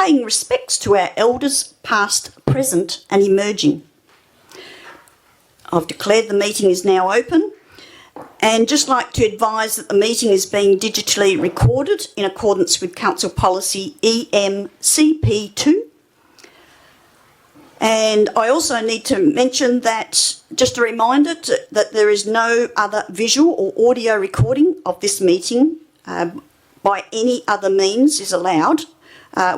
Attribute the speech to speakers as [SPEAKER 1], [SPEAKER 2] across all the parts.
[SPEAKER 1] paying respects to our elders, past, present and emerging. I've declared the meeting is now open, and just like to advise that the meeting is being digitally recorded in accordance with Council Policy EMCP2. And I also need to mention that, just a reminder that there is no other visual or audio recording of this meeting by any other means is allowed,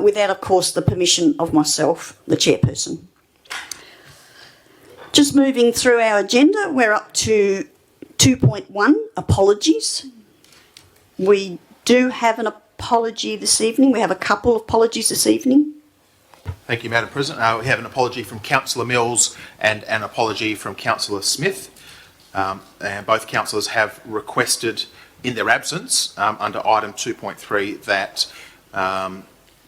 [SPEAKER 1] without, of course, the permission of myself, the chairperson. Just moving through our agenda, we're up to 2.1, apologies. We do have an apology this evening. We have a couple of apologies this evening.
[SPEAKER 2] Thank you, Madam President. We have an apology from Councillor Mills and an apology from Councillor Smith. And both councillors have requested in their absence under item 2.3 that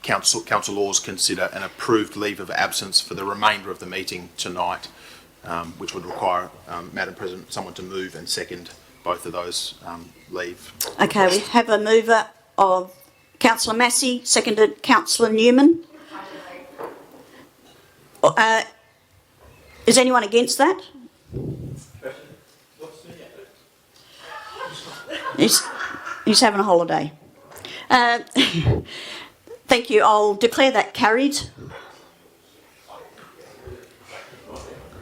[SPEAKER 2] council laws consider an approved leave of absence for the remainder of the meeting tonight, which would require, Madam President, someone to move and second both of those leave. Okay,
[SPEAKER 1] we have a mover of Councillor Massey, seconded Councillor Newman. Is anyone against that? He's having a holiday. Thank you. I'll declare that carried.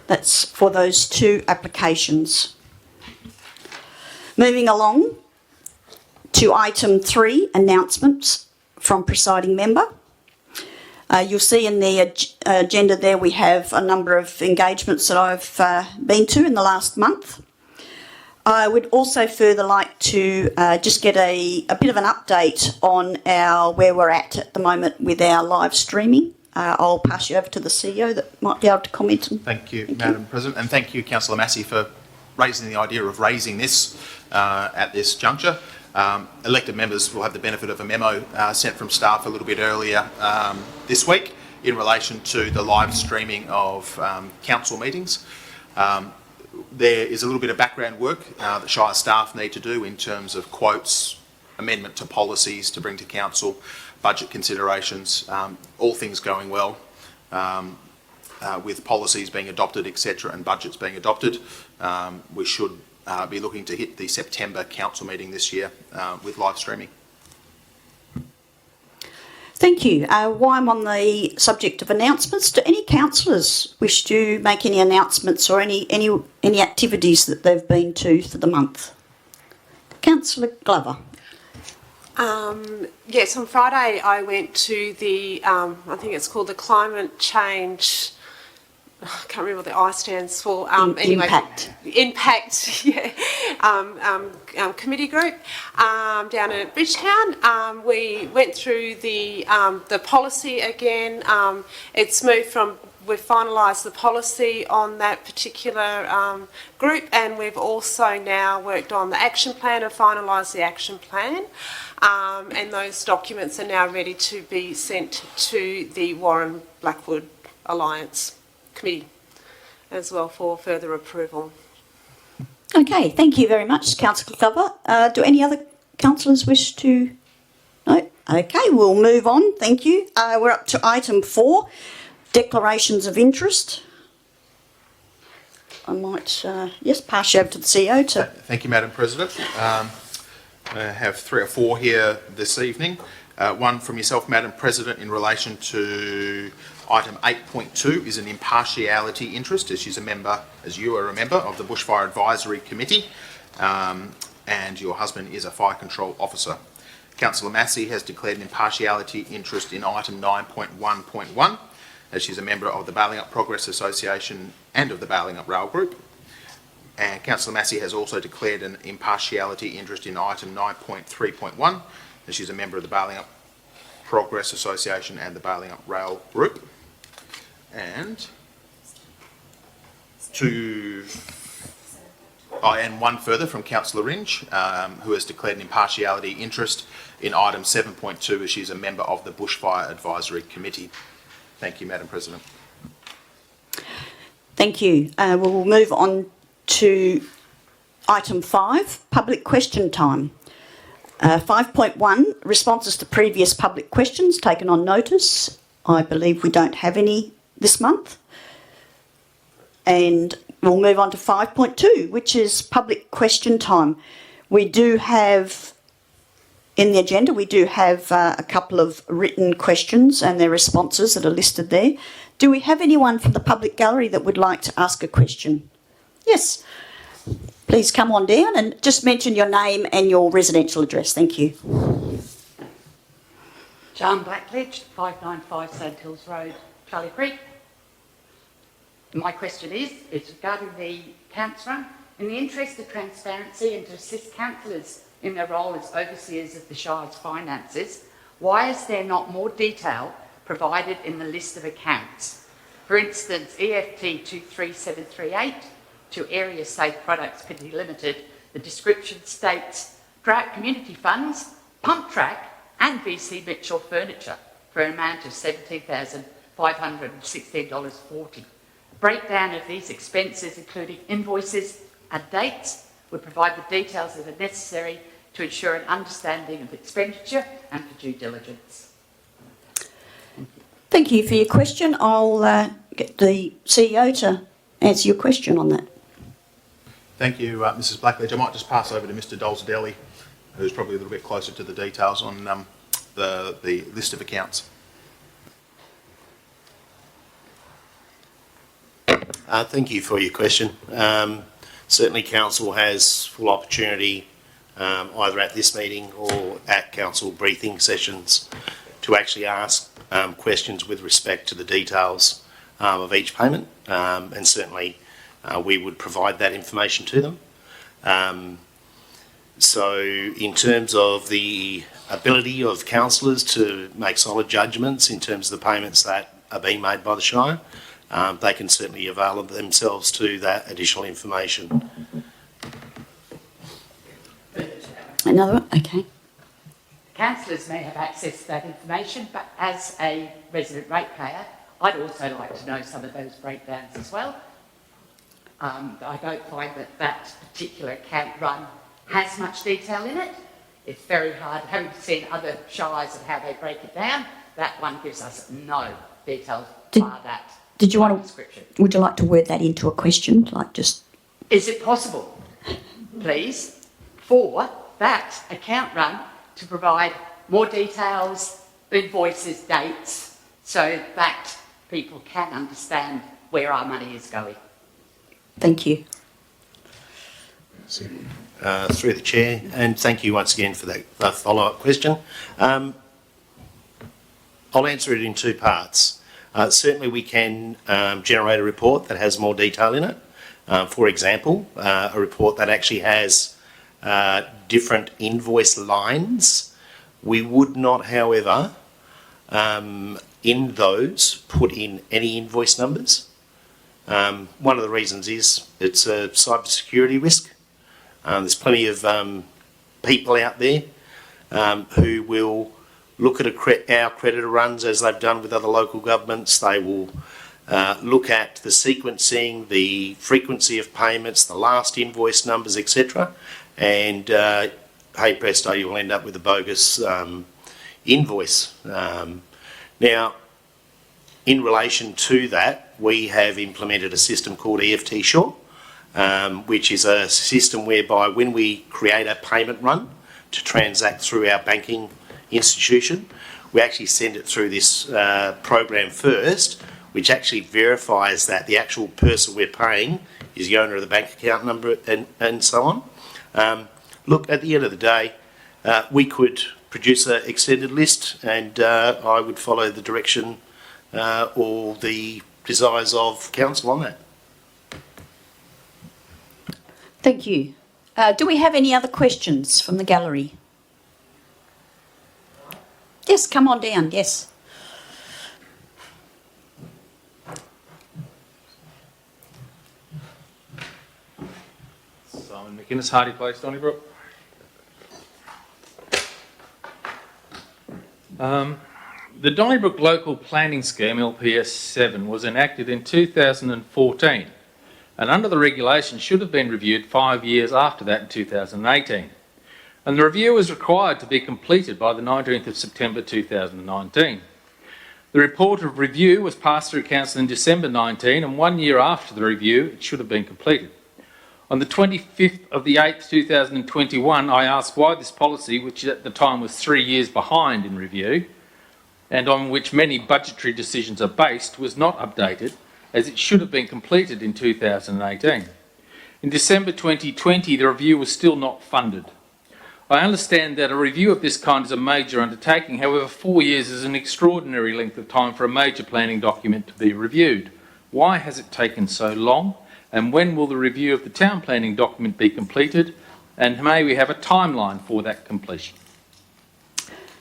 [SPEAKER 1] That's for those two applications. Moving along to item 3, announcements from presiding member. You'll see in the agenda there we have a number of engagements that I've been to in the last month. I would also further like to just get a bit of an update on where we're at the moment with our live streaming. I'll pass you over to the CEO that might be able to comment.
[SPEAKER 2] Thank you, Madam President, and thank you, Councillor Massey, for raising the idea of raising this at this juncture. Elected members will have the benefit of a memo sent from staff a little bit earlier this week in relation to the live streaming of council meetings. There is a little bit of background work that Shire staff need to do in terms of quotes, amendment to policies to bring to council, budget considerations, all things going well with policies being adopted, etc., and budgets being adopted. We should be looking to hit the September council meeting this year with live streaming.
[SPEAKER 1] Thank you. While I'm on the subject of announcements, do any councillors wish to make any announcements or any activities that they've been to for the month? Councillor Glover.
[SPEAKER 3] Yes, on Friday I went to the, I think it's called the Climate Change, I can't remember what the I stands for. Anyway, Impact, yeah. Committee group down at Bridgetown. We went through the policy again. It's moved from, we've finalised the policy on that particular group, and we've also now worked on the action plan and finalised the action plan. And those documents are now ready to be sent to the Warren Blackwood Alliance Committee as well for further approval.
[SPEAKER 1] Okay, thank you very much, Councillor Glover. Do any other councillors wish to? No? Okay, we'll move on. Thank you. We're up to item 4, declarations of interest. I might, yes, pass you over to the CEO.
[SPEAKER 2] Thank you, Madam President. I have 3 or 4 here this evening. One from yourself, Madam President, in relation to item 8.2 is an impartiality interest, as she's a member, as you are a member of the Bushfire Advisory Committee, and your husband is a fire control officer. Councillor Massey has declared an impartiality interest in item 9.1.1, as she's a member of the Balingup Progress Association and of the Balingup Rail Group. And Councillor Massey has also declared an impartiality interest in item 9.3.1, as she's a member of the Balingup Progress Association and the Balingup Rail Group. And one further from Councillor Ringe, who has declared an impartiality interest in item 7.2, as she's a member of the Bushfire Advisory Committee. Thank you, Madam President.
[SPEAKER 1] Thank you. We'll move on to item 5, public question time. 5.1, responses to previous public questions taken on notice. I believe we don't have any this month. And we'll move on to 5.2, which is public question time. We do have, in the agenda, we do have a couple of written questions and their responses that are listed there. Do we have anyone from the public gallery that would like to ask a question? Yes. Please come on down and just mention your name and your residential address. Thank you.
[SPEAKER 4] John Blackledge, 595 St Hills Road, Charlie Creek. My question is regarding the accounts run. In the interest of transparency and to assist councillors in their role as overseers of the Shire's finances, why is there not more detail provided in the list of accounts? For instance, EFT 23738 to Area Safe Products Pty Limited, the description states Drought Community Funds, Pump Track and VC Mitchell Furniture for an amount of $17,516.40. Breakdown of these expenses, including invoices and dates, would provide the details that are necessary to ensure an understanding of expenditure and for due diligence.
[SPEAKER 1] Thank you for your question. I'll get the CEO to answer your question on that.
[SPEAKER 2] Thank you, Mrs. Blackledge. I might just pass over to Mr. Dolzadelli, who's probably a little bit closer to the details on the list of accounts.
[SPEAKER 5] Thank you for your question. Certainly council has full opportunity either at this meeting or at council briefing sessions to actually ask questions with respect to the details of each payment, and certainly we would provide that information to them. So in terms of the ability of councillors to make solid judgments in terms of the payments that are being made by the Shire, they can certainly avail themselves to that additional information.
[SPEAKER 1] Another one? Okay.
[SPEAKER 4] Councillors may have access to that information, but as a resident ratepayer, I'd also like to know some of those breakdowns as well. I don't find that particular account run has much detail in it. It's very hard, having seen other shires and how they break it down, that one gives us no details bar that.
[SPEAKER 1] Did you want to,
[SPEAKER 4] description.
[SPEAKER 1] would you like to word that into a question, like just...
[SPEAKER 4] Is it possible, please, for that account run to provide more details, invoices, dates, so that people can understand where our money is going?
[SPEAKER 1] Thank you.
[SPEAKER 5] Through the chair, and thank you once again for that follow-up question. I'll answer it in two parts. Certainly we can generate a report that has more detail in it. For example, a report that actually has different invoice lines. We would not, however, in those put in any invoice numbers. One of the reasons is it's a cybersecurity risk. There's plenty of people out there who will look at our creditor runs as they've done with other local governments. They will look at the sequencing, the frequency of payments, the last invoice numbers, etc. And hey presto, you'll end up with a bogus invoice. Now, in relation to that, we have implemented a system called EFT Shore, which is a system whereby when we create a payment run to transact through our banking institution, we actually send it through this program first, which actually verifies that the actual person we're paying is the owner of the bank account number and so on. Look, at the end of the day, we could produce an extended list, and I would follow the direction or the desires of council on that.
[SPEAKER 1] Thank you. Do we have any other questions from the gallery? Yes, come on down, yes.
[SPEAKER 6] Simon McInnes, Hardy Place, Donnybrook. The Donnybrook Local Planning Scheme, LPS 7, was enacted in 2014 and under the regulation should have been reviewed 5 years after that in 2018. And the review was required to be completed by the 19th of September 2019. The report of review was passed through Council in December 19, and 1 year after the review, it should have been completed. On the 25th of the 8th, 2021, I asked why this policy, which at the time was 3 years behind in review, and on which many budgetary decisions are based, was not updated, as it should have been completed in 2018. In December 2020, the review was still not funded. I understand that a review of this kind is a major undertaking. However, 4 years is an extraordinary length of time for a major planning document to be reviewed. Why has it taken so long? And when will the review of the town planning document be completed? And may we have a timeline for that completion?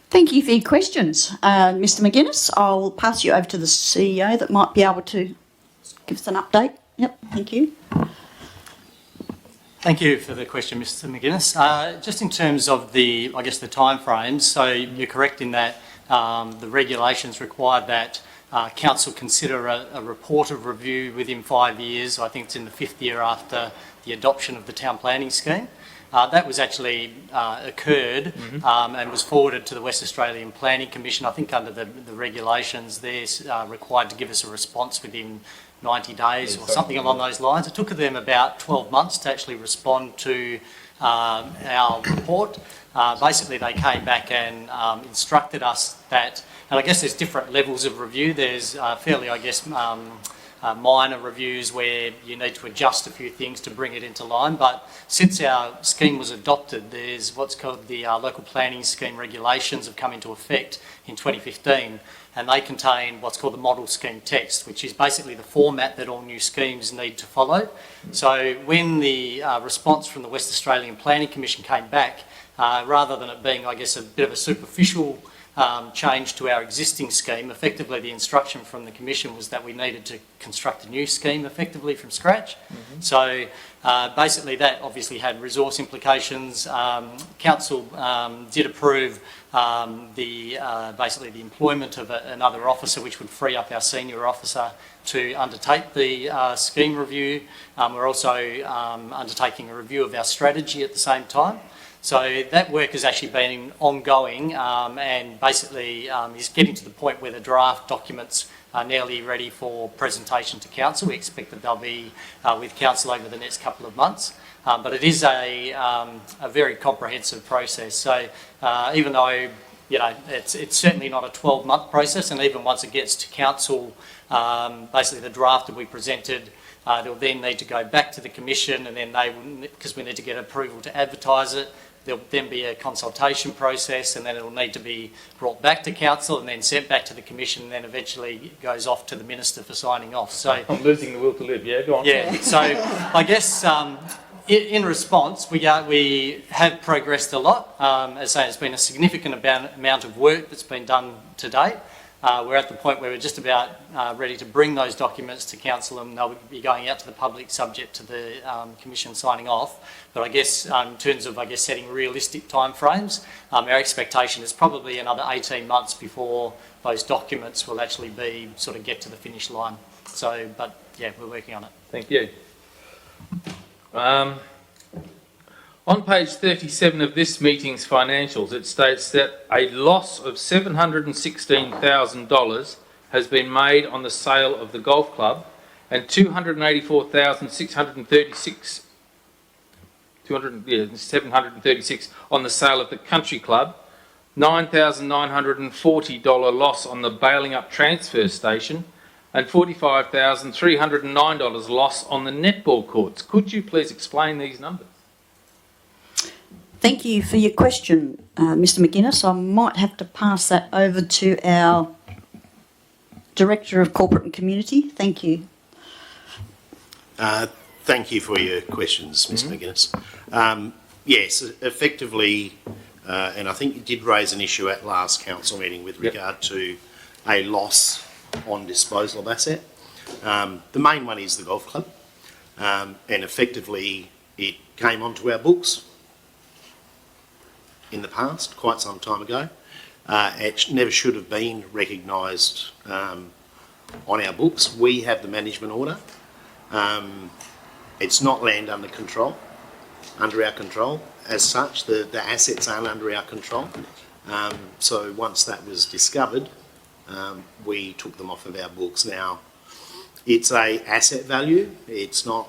[SPEAKER 1] Thank you for your questions. Mr McGuinness, I'll pass you over to the CEO that might be able to give us an update. Yep, thank you.
[SPEAKER 7] Thank you for the question, Mr McGuinness. Just in terms of the timeframes, so you're correct in that the regulations require that council consider a report of review within 5 years. I think it's in the 5th year after the adoption of the town planning scheme. That was actually occurred and was forwarded to the West Australian Planning Commission. I think under the regulations they're required to give us a response within 90 days or something along those lines. It took them about 12 months to actually respond to our report. Basically they came back and instructed us that, and I guess there's different levels of review. There's fairly, minor reviews where you need to adjust a few things to bring it into line, but since our scheme was adopted, there's what's called the local planning scheme regulations have come into effect in 2015, and they contain what's called the model scheme text, which is basically the format that all new schemes need to follow. So when the response from the West Australian Planning Commission came back, rather than it being, I guess, a bit of a superficial change to our existing scheme, effectively the instruction from the Commission was that we needed to construct a new scheme effectively from scratch. So basically that obviously had resource implications. Council did approve basically the employment of another officer, which would free up our senior officer to undertake the scheme review. We're also undertaking a review of our strategy at the same time. So that work has actually been ongoing and basically is getting to the point where the draft documents are nearly ready for presentation to council. We expect that they'll be with council over the next couple of months. But it is a very comprehensive process. So even though it's certainly not a 12-month process, and even once it gets to council, basically the draft that we presented, they'll then need to go back to the Commission, and then because we need to get approval to advertise it, there'll then be a consultation process, and then it'll need to be brought back to council and then sent back to the Commission, and then eventually it goes off to the Minister for signing off. So
[SPEAKER 6] I'm losing the will to live. Yeah, go on.
[SPEAKER 7] Yeah. So I guess in response, we have progressed a lot. As I say, it's been a significant amount of work that's been done to date. We're at the point where we're just about ready to bring those documents to council, and they'll be going out to the public subject to the Commission signing off. But I guess in terms of setting realistic timeframes, our expectation is probably another 18 months before those documents will actually be get to the finish line. So, but yeah, we're working on it.
[SPEAKER 6] Thank you. On page 37 of this meeting's financials, it states that a loss of $716,000 has been made on the sale of the golf club, and $736 on the sale of the country club, $9,940 loss on the Balingup transfer station, and $45,309 loss on the netball courts. Could you please explain these numbers?
[SPEAKER 1] Thank you for your question, Mr McGuinness. I might have to pass that over to our Director of Corporate and Community. Thank you.
[SPEAKER 5] Thank you for your questions, Mr McGuinness. Yes, effectively, and I think you did raise an issue at last council meeting with regard to a loss on disposal of asset. The main one is the golf club, and effectively it came onto our books in the past, quite some time ago. It never should have been recognised on our books. We have the management order. It's not land under our control. As such, the assets aren't under our control. So once that was discovered, we took them off of our books. Now, it's a asset value. It's not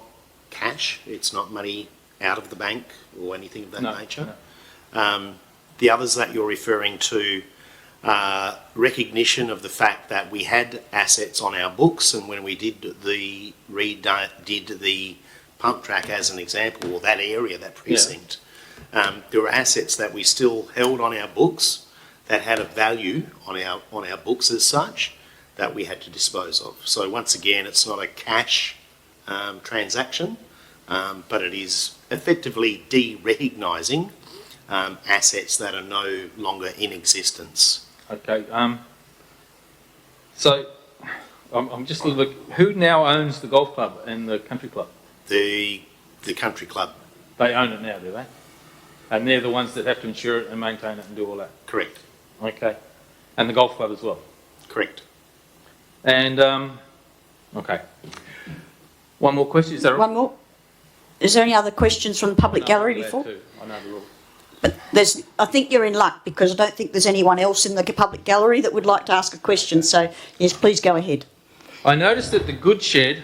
[SPEAKER 5] cash. It's not money out of the bank or anything of that nature.
[SPEAKER 6] No.
[SPEAKER 5] The others that you're referring to, recognition of the fact that we had assets on our books, and when we did the pump track as an example, or that area, that precinct, there were assets that we still held on our books that had a value on our books as such that we had to dispose of. So once again, it's not a cash transaction, but it is effectively de-recognising assets that are no longer in existence.
[SPEAKER 6] Okay. So I'm just looking. Who now owns the golf club and the country club?
[SPEAKER 5] The country club.
[SPEAKER 6] They own it now, do they? And they're the ones that have to insure it and maintain it and do all that.
[SPEAKER 5] Correct.
[SPEAKER 6] Okay. And the golf club as well.
[SPEAKER 5] Correct.
[SPEAKER 6] And okay. One more question. Is that right?
[SPEAKER 1] One more. Is there any other questions from the public gallery before?
[SPEAKER 6] I know the rules.
[SPEAKER 1] But I think you're in luck because I don't think there's anyone else in the public gallery that would like to ask a question. So, yes, please go ahead.
[SPEAKER 6] I noticed that the Good Shed,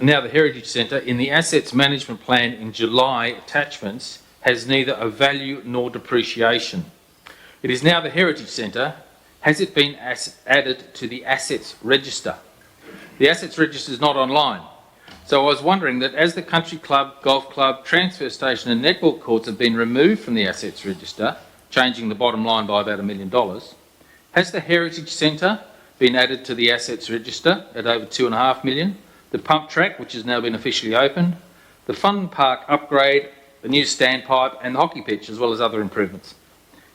[SPEAKER 6] now the Heritage Centre, in the Assets Management Plan in July attachments, has neither a value nor depreciation. It is now the Heritage Centre. Has it been added to the Assets Register? The Assets Register is not online. So I was wondering that as the country club, golf club, transfer station and netball courts have been removed from the Assets Register, changing the bottom line by about $1 million, has the Heritage Centre been added to the Assets Register at over $2.5 million, the pump track, which has now been officially opened, the fun park upgrade, the new standpipe and the hockey pitch, as well as other improvements?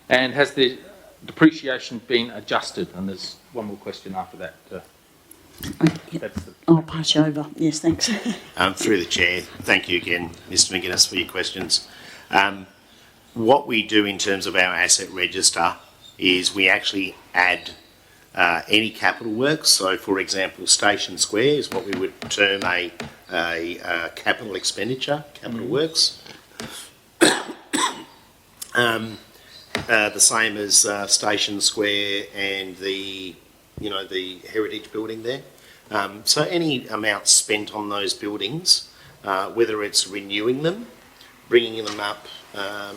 [SPEAKER 6] And has the depreciation been adjusted? And there's one more question after that.
[SPEAKER 1] I'll pass you over. Yes, thanks.
[SPEAKER 5] Through the chair, thank you again, Mr. McGuinness, for your questions. What we do in terms of our asset register is we actually add any capital works. So, for example, Station Square is what we would term a capital expenditure, capital works. The same as Station Square and the heritage building there. So any amount spent on those buildings, whether it's renewing them, bringing them up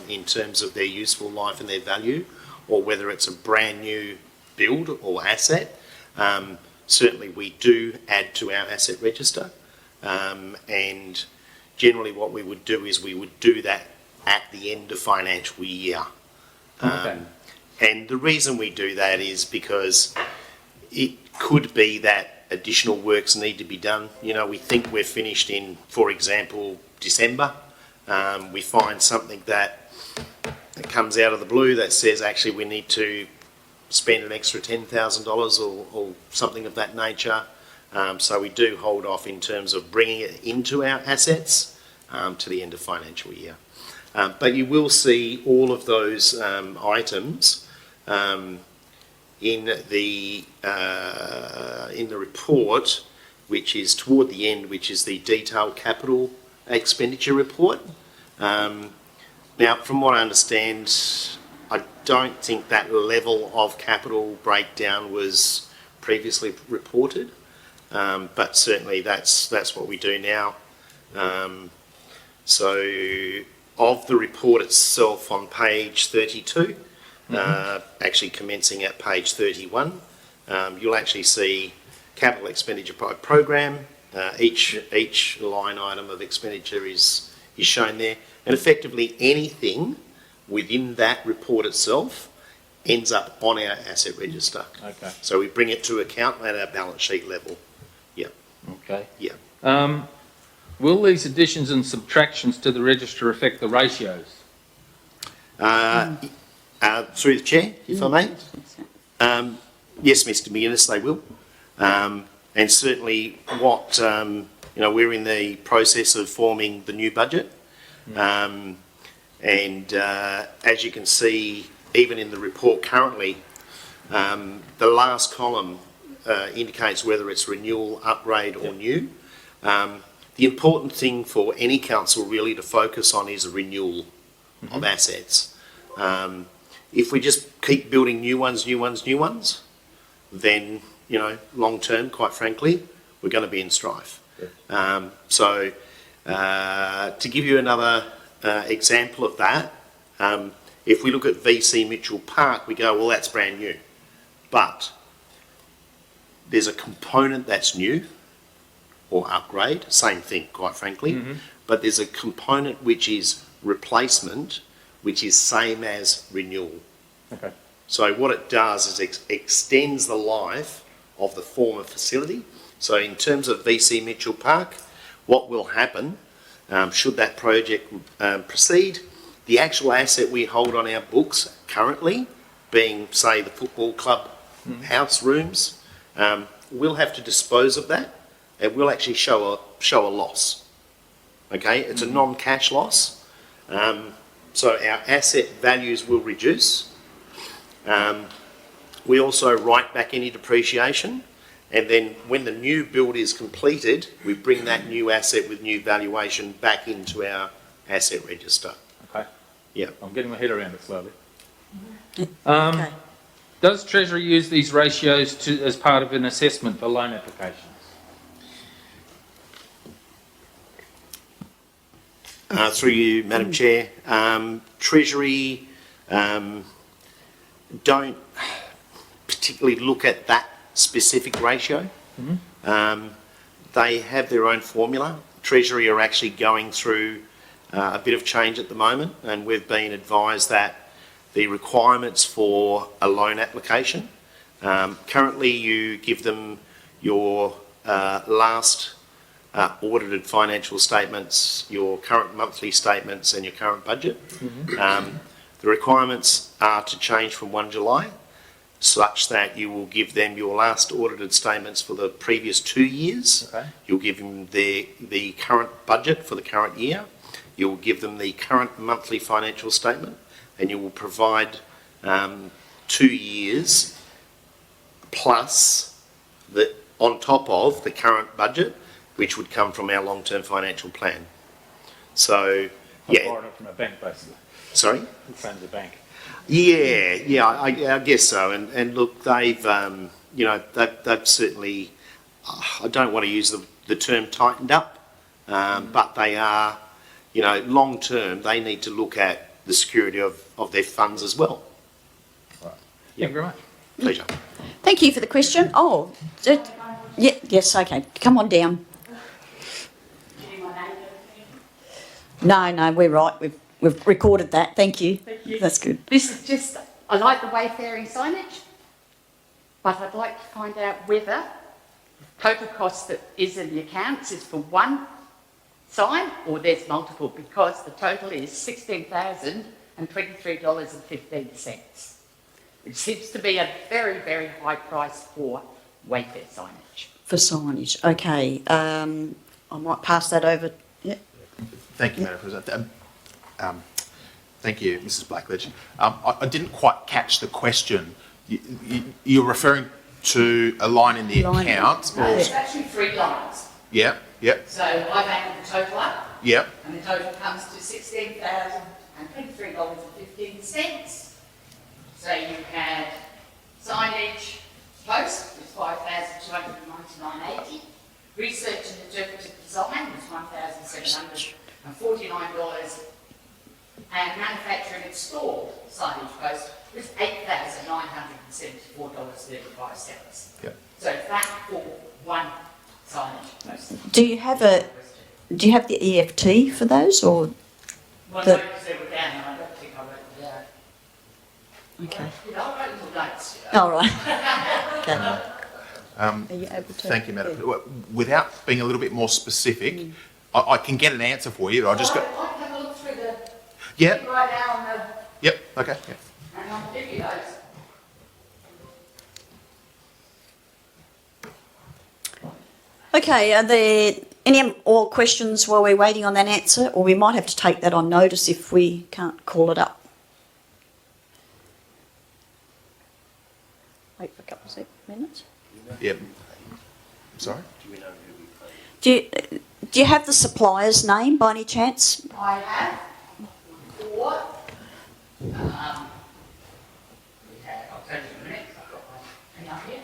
[SPEAKER 5] in terms of their useful life and their value, or whether it's a brand new build or asset, certainly we do add to our asset register. And generally what we would do is we would do that at the end of financial year.
[SPEAKER 6] Okay.
[SPEAKER 5] And the reason we do that is because it could be that additional works need to be done. We think we're finished in, for example, December. We find something that comes out of the blue that says actually we need to spend an extra $10,000 or something of that nature. So we do hold off in terms of bringing it into our assets to the end of financial year. But you will see all of those items in the report, which is toward the end, which is the detailed capital expenditure report. Now, from what I understand, I don't think that level of capital breakdown was previously reported, but certainly that's what we do now. So of the report itself on page 32, actually commencing at page 31, you'll actually see capital expenditure by program. Each line item of expenditure is shown there, and effectively anything within that report itself ends up on our asset register.
[SPEAKER 6] Okay.
[SPEAKER 5] So we bring it to account at our balance sheet level. Yeah.
[SPEAKER 6] Okay.
[SPEAKER 5] Yeah.
[SPEAKER 6] Will these additions and subtractions to the register affect the ratios?
[SPEAKER 5] Through the chair, if I may. Yes, Mr. McGuinness, they will. And certainly what, we're in the process of forming the new budget. And as you can see, even in the report currently, the last column indicates whether it's renewal, upgrade or new. The important thing for any council really to focus on is a renewal of assets. If we just keep building new ones, then, long term, quite frankly, we're going to be in strife. So to give you another example of that, if we look at VC Mitchell Park, we go, well, that's brand new. But there's a component that's new or upgrade, same thing, quite frankly, but there's a component which is replacement, which is same as renewal.
[SPEAKER 6] Okay.
[SPEAKER 5] So what it does is extends the life of the former facility. So in terms of VC Mitchell Park, what will happen, should that project proceed, the actual asset we hold on our books currently, being, say, the football club house rooms, we'll have to dispose of that. It will actually show a loss. Okay, it's a non-cash loss. So our asset values will reduce. We also write back any depreciation, and then when the new build is completed, we bring that new asset with new valuation back into our asset register.
[SPEAKER 6] Okay.
[SPEAKER 5] Yeah.
[SPEAKER 6] I'm getting my head around it slowly.
[SPEAKER 1] Okay.
[SPEAKER 6] Does Treasury use these ratios as part of an assessment for loan applications?
[SPEAKER 5] Through you, Madam Chair, Treasury don't particularly look at that specific ratio. They have their own formula. Treasury are actually going through a bit of change at the moment, and we've been advised that the requirements for a loan application, currently you give them your last audited financial statements, your current monthly statements and your current budget. The requirements are to change from 1 July, such that you will give them your last audited statements for the previous 2 years.
[SPEAKER 6] Okay.
[SPEAKER 5] You'll give them the current budget for the current year. You'll give them the current monthly financial statement, and you will provide 2 years plus on top of the current budget, which would come from our long-term financial plan. So, yeah.
[SPEAKER 6] Borrowing it from a bank, basically.
[SPEAKER 5] Sorry?
[SPEAKER 6] The same as a bank.
[SPEAKER 5] Yeah, I guess so. And look, they've certainly, I don't want to use the term tightened up, but they are, long term, they need to look at the security of their funds as well.
[SPEAKER 6] Right. Thank you very much.
[SPEAKER 5] Pleasure.
[SPEAKER 1] Thank you for the question. Yes, okay. Come on down. No, we're right. We've recorded that. Thank you.
[SPEAKER 4] Thank you.
[SPEAKER 1] That's good.
[SPEAKER 4] This is just, I like the wayfaring signage, but I'd like to find out whether the total cost that is in the accounts is for one sign or there's multiple, because the total is $16,023.15, which seems to be a very, very high price for wayfare signage.
[SPEAKER 1] For signage. Okay. I might pass that over. Yeah.
[SPEAKER 2] Thank you, Madam President. Thank you, Mrs. Blackledge. I didn't quite catch the question. You're referring to a line in the accounts?
[SPEAKER 4] No, there's actually 3 lines.
[SPEAKER 2] Yep.
[SPEAKER 4] So I've added the total up.
[SPEAKER 2] Yep.
[SPEAKER 4] And the total comes to $16,023.15. So you had signage post was $5,299.80. Research and interpretive design was $1,749. And manufacture and install signage post was $8,974.35.
[SPEAKER 2] Yep.
[SPEAKER 4] So that for one signage post.
[SPEAKER 1] Do you have the EFT for those, or?
[SPEAKER 4] Well,
[SPEAKER 1] The-
[SPEAKER 4] no, because they were down, and I don't think I wrote it down.
[SPEAKER 1] Okay.
[SPEAKER 4] I wrote little notes.
[SPEAKER 1] All right. Okay. Are you able to?
[SPEAKER 2] Thank you, Madam President. Without being a little bit more specific, I can get an answer for you. I just got.
[SPEAKER 4] I can have a look through the.
[SPEAKER 2] Yep.
[SPEAKER 4] Right now on the.
[SPEAKER 2] Yep. Okay. Yep.
[SPEAKER 4] And I'll give you those.
[SPEAKER 1] Okay, are there any more questions while we're waiting on that answer? Or we might have to take that on notice if we can't call it up. Wait for a couple of minutes.
[SPEAKER 2] Yep. Sorry.
[SPEAKER 1] Do you have the supplier's name by any chance?
[SPEAKER 4] I have 4. We have, I'll tell you in a minute, I've got my thing up here.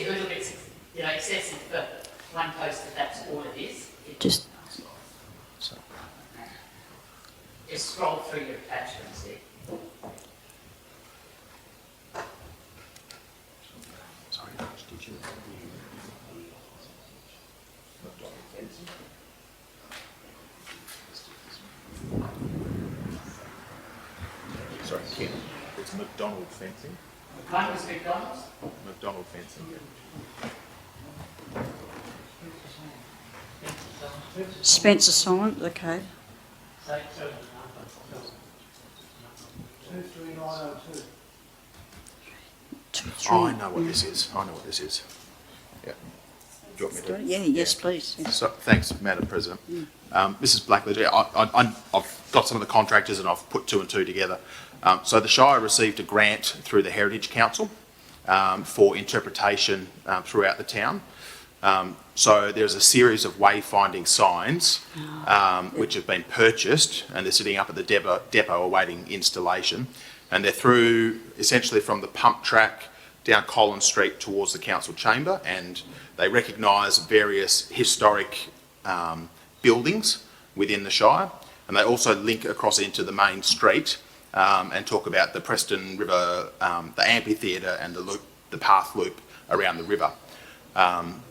[SPEAKER 4] seems a little bit, excessive for one post, if that's all it is.
[SPEAKER 1] Just
[SPEAKER 4] scroll through your attachments there.
[SPEAKER 2] Sorry, did you? Sorry, Ken. It's McDonald fencing.
[SPEAKER 4] One was McDonald's.
[SPEAKER 2] McDonald fencing.
[SPEAKER 1] Spencer Silent, okay.
[SPEAKER 2] Oh, I know what this is. Yeah. Do you want me to?
[SPEAKER 1] Yeah, yes, please. Yes.
[SPEAKER 2] So, thanks, Madam President. Mrs. Blackledge, I've got some of the contractors and I've put two and two together. So the Shire received a grant through the Heritage Council for interpretation throughout the town. So there's a series of wayfinding signs which have been purchased and they're sitting up at the depot awaiting installation. And they're through essentially from the pump track down Collins Street towards the council chamber, and they recognise various historic buildings within the Shire, and they also link across into the main street and talk about the Preston River, the amphitheatre and the path loop around the river.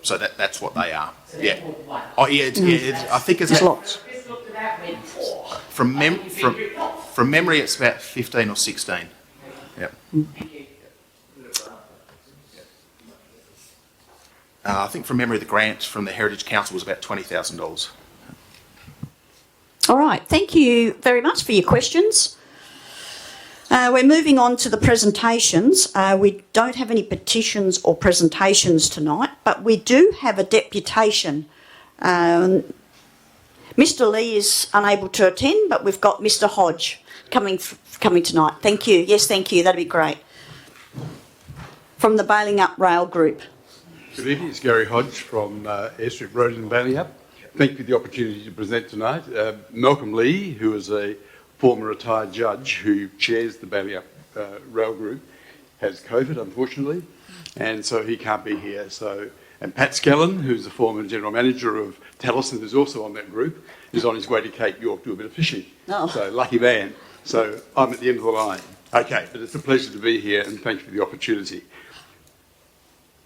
[SPEAKER 2] So that's what they are. Yeah. Oh yeah, I think it's
[SPEAKER 1] lots.
[SPEAKER 2] From memory, it's about 15 or 16. Yep. I think from memory, the grant from the Heritage Council was about $20,000.
[SPEAKER 1] All right, thank you very much for your questions. We're moving on to the presentations. We don't have any petitions or presentations tonight, but we do have a deputation. Mr. Lee is unable to attend, but we've got Mr. Hodge coming tonight. Thank you. Yes, thank you. That'd be great. From the Balingup Rail Group.
[SPEAKER 8] Good evening, it's Gary Hodge from Airstrip Road in Balingup. Thank you for the opportunity to present tonight. Malcolm Lee, who is a former retired judge who chairs the Balingup Rail Group, has COVID, unfortunately, and so he can't be here. And Pat Skellen, who's the former general manager of Taliesin, who's also on that group, is on his way to Cape York to do a bit of fishing.
[SPEAKER 1] Oh.
[SPEAKER 8] So lucky man. So I'm at the end of the line. Okay, but it's a pleasure to be here, and thank you for the opportunity.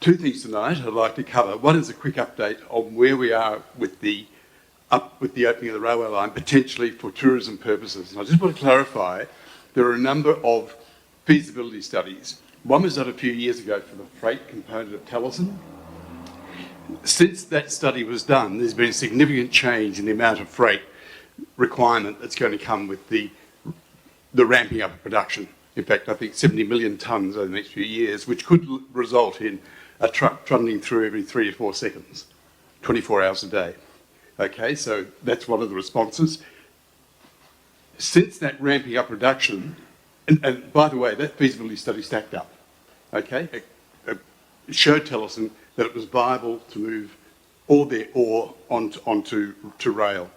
[SPEAKER 8] Two things tonight I'd like to cover. One is a quick update on where we are with the opening of the railway line, potentially for tourism purposes. And I just want to clarify, there are a number of feasibility studies. One was done a few years ago for the freight component of Taliesin. Since that study was done, there's been a significant change in the amount of freight requirement that's going to come with the ramping up of production. In fact, I think 70 million tonnes over the next few years, which could result in a truck trundling through every 3 to 4 seconds, 24 hours a day. Okay, so that's one of the responses. Since that ramping up production, and by the way, that feasibility study stacked up, okay? It showed Taliesin that it was viable to move all their ore onto rail.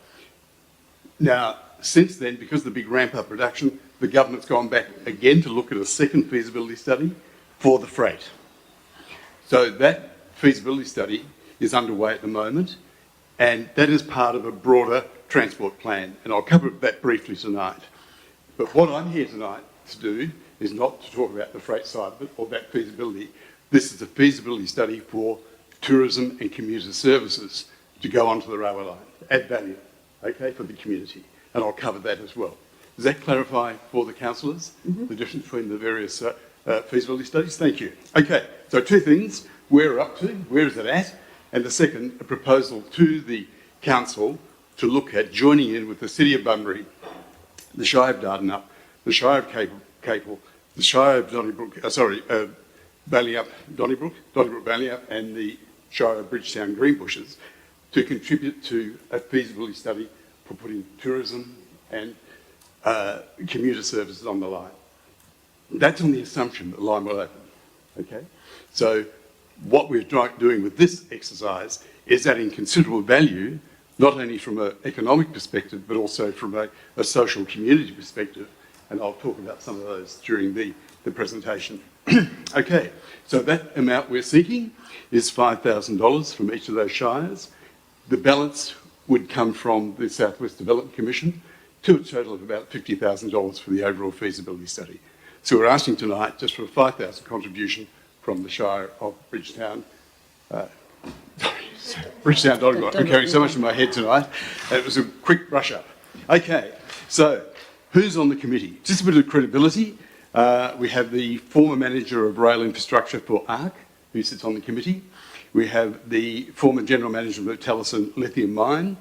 [SPEAKER 8] Now, since then, because of the big ramp up production, the government's gone back again to look at a second feasibility study for the freight. So that feasibility study is underway at the moment, and that is part of a broader transport plan, and I'll cover that briefly tonight. But what I'm here tonight to do is not to talk about the freight side of it or that feasibility. This is a feasibility study for tourism and commuter services to go onto the railway line, add value, okay, for the community, and I'll cover that as well. Does that clarify for the councillors the difference between the various feasibility studies? Thank you. Okay, so two things. Where we're up to, where is it at? And the second, a proposal to the council to look at joining in with the City of Bunbury, the Shire of Donnybrook, the Shire of Capel, the Shire of Donnybrook, Balingup, Donnybrook Balingup, and the Shire of Bridgetown Greenbushes to contribute to a feasibility study for putting tourism and commuter services on the line. That's on the assumption that the line will open, okay? So what we're doing with this exercise is adding considerable value, not only from an economic perspective, but also from a social community perspective, and I'll talk about some of those during the presentation. Okay, so that amount we're seeking is $5,000 from each of those shires. The balance would come from the South West Development Commission to a total of about $50,000 for the overall feasibility study. So we're asking tonight just for a $5,000 contribution from the Shire of Bridgetown. Bridgetown, Donnybrook. I'm carrying so much in my head tonight. It was a quick brush up. Okay, so who's on the committee? Just a bit of credibility. We have the former manager of rail infrastructure for ARC, who sits on the committee. We have the former general manager of the Taliesin lithium mine.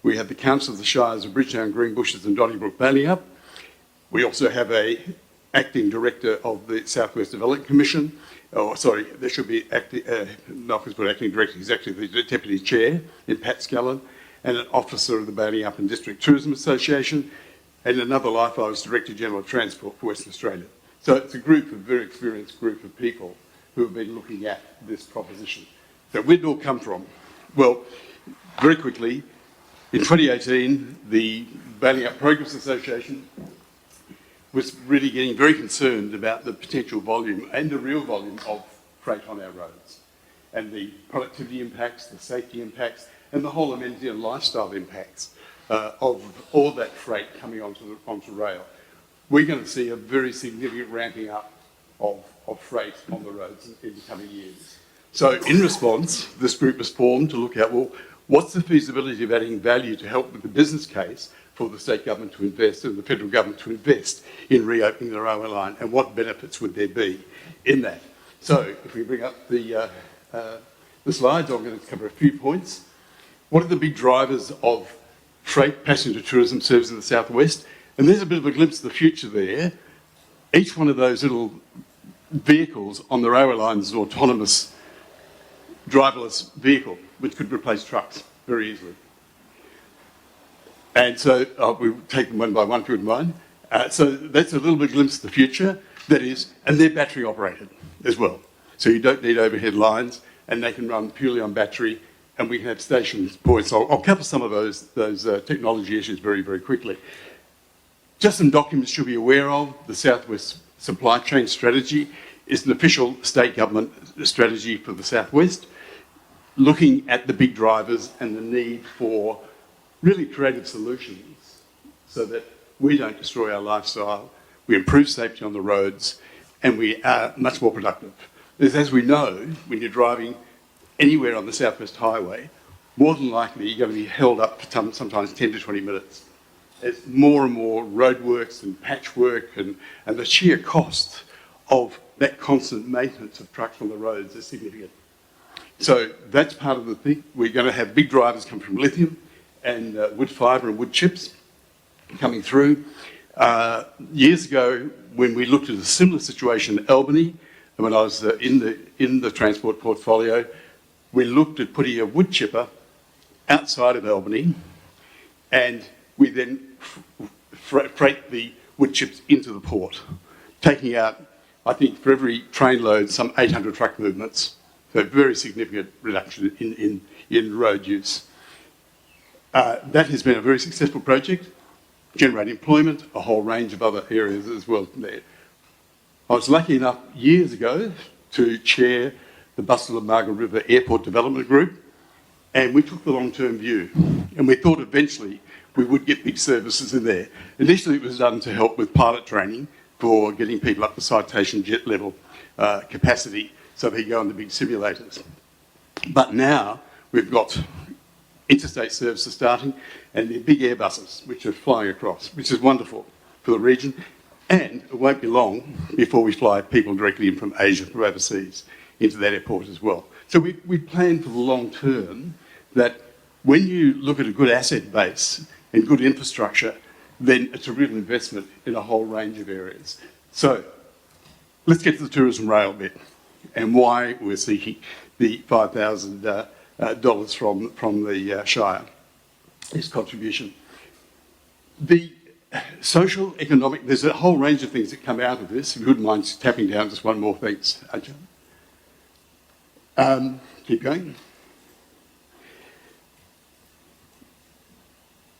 [SPEAKER 8] We have the council of the shires of Bridgetown, Greenbushes and Donnybrook Balingup. We also have a acting director of the South West Development Commission. Oh, sorry, there should be acting director, he's actually the deputy chair in Pat Scallon, and an officer of the Balingup and District Tourism Association, and another life I was Director General of Transport for Western Australia. So it's a group, a very experienced group of people who have been looking at this proposition. So where did it all come from? Well, very quickly, in 2018, the Balingup Progress Association was really getting very concerned about the potential volume and the real volume of freight on our roads, and the productivity impacts, the safety impacts, and the whole amenity and lifestyle impacts of all that freight coming onto rail. We're going to see a very significant ramping up of freight on the roads in the coming years. So in response, this group was formed to look at, well, what's the feasibility of adding value to help with the business case for the state government to invest and the federal government to invest in reopening the railway line, and what benefits would there be in that? So if we bring up the slides, I'm going to cover a few points. What are the big drivers of freight passenger tourism service in the southwest? And there's a bit of a glimpse of the future there. Each one of those little vehicles on the railway lines is an autonomous, driverless vehicle, which could replace trucks very easily. And so we take them one by one, if you wouldn't mind. So that's a little bit of a glimpse of the future. That is, and they're battery operated as well. So you don't need overhead lines, and they can run purely on battery, and we can have station points. I'll cover some of those technology issues very, very quickly. Just some documents you should be aware of. The Southwest Supply Chain Strategy is an official state government strategy for the Southwest, looking at the big drivers and the need for really creative solutions so that we don't destroy our lifestyle, we improve safety on the roads, and we are much more productive. As we know, when you're driving anywhere on the Southwest Highway, more than likely you're going to be held up for sometimes 10 to 20 minutes. There's more and more roadworks and patchwork, and the sheer cost of that constant maintenance of trucks on the roads is significant. So that's part of the thing. We're going to have big drivers come from lithium and wood fibre and wood chips coming through. Years ago, when we looked at a similar situation in Albany, and when I was in the transport portfolio, we looked at putting a wood chipper outside of Albany, and we then freight the wood chips into the port, taking out, I think, for every train load, some 800 truck movements. So a very significant reduction in road use. That has been a very successful project, generating employment, a whole range of other areas as well there. I was lucky enough years ago to chair the Bustle and Margaret River Airport Development Group, and we took the long-term view, and we thought eventually we would get big services in there. Initially it was done to help with pilot training for getting people up to citation jet level capacity so they can go on the big simulators. But now we've got interstate services starting, and they're big Airbuses which are flying across, which is wonderful for the region. And it won't be long before we fly people directly in from Asia, from overseas, into that airport as well. So we plan for the long term that when you look at a good asset base and good infrastructure, then it's a real investment in a whole range of areas. So let's get to the tourism rail bit and why we're seeking the $5,000 from the Shire, this contribution. The social, economic, there's a whole range of things that come out of this. If you wouldn't mind tapping down just one more, thanks, Ajahn. Keep going.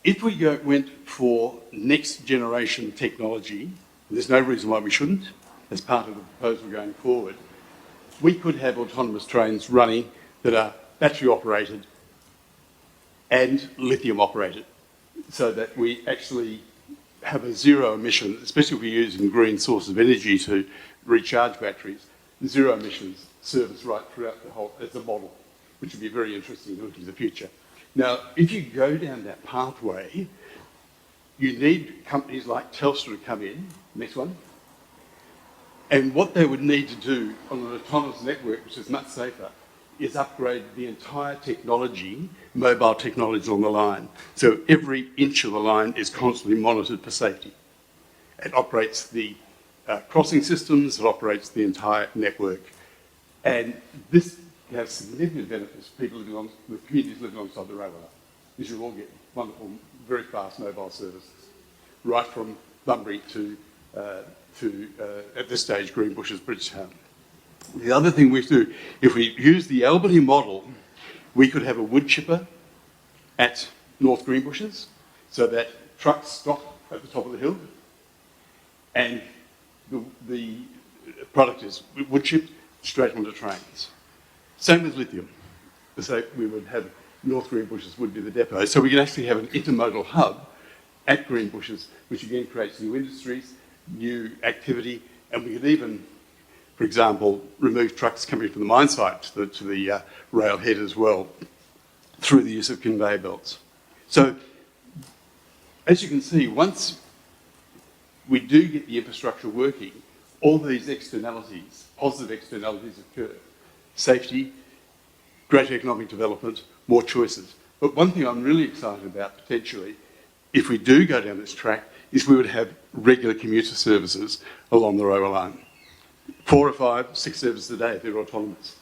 [SPEAKER 8] If we went for next generation technology, there's no reason why we shouldn't, as part of the proposal going forward, we could have autonomous trains running that are battery operated and lithium operated, so that we actually have a zero emission, especially if we're using green sources of energy to recharge batteries, zero emissions service right throughout the whole as a model, which would be very interesting to look into the future. Now, if you go down that pathway, you need companies like Telstra to come in, next one, and what they would need to do on an autonomous network, which is much safer, is upgrade the entire technology, mobile technology on the line. So every inch of the line is constantly monitored for safety. It operates the crossing systems, it operates the entire network. And this has significant benefits for people living on, the communities living alongside the railway. You should all get wonderful, very fast mobile services, right from Bunbury to at this stage, Greenbushes, Bridgetown. The other thing we do, if we use the Albany model, we could have a wood chipper at North Greenbushes, so that trucks stop at the top of the hill, and the product is wood chipped straight onto trains. Same with lithium. So we would have North Greenbushes would be the depot. So we can actually have an intermodal hub at Greenbushes, which again creates new industries, new activity, and we could even, for example, remove trucks coming from the mine site to the railhead as well, through the use of conveyor belts. So, as you can see, once we do get the infrastructure working, all these externalities, positive externalities occur. Safety, greater economic development, more choices. But one thing I'm really excited about potentially, if we do go down this track, is we would have regular commuter services along the railway line. 4 or 5, 6 services a day if they're autonomous.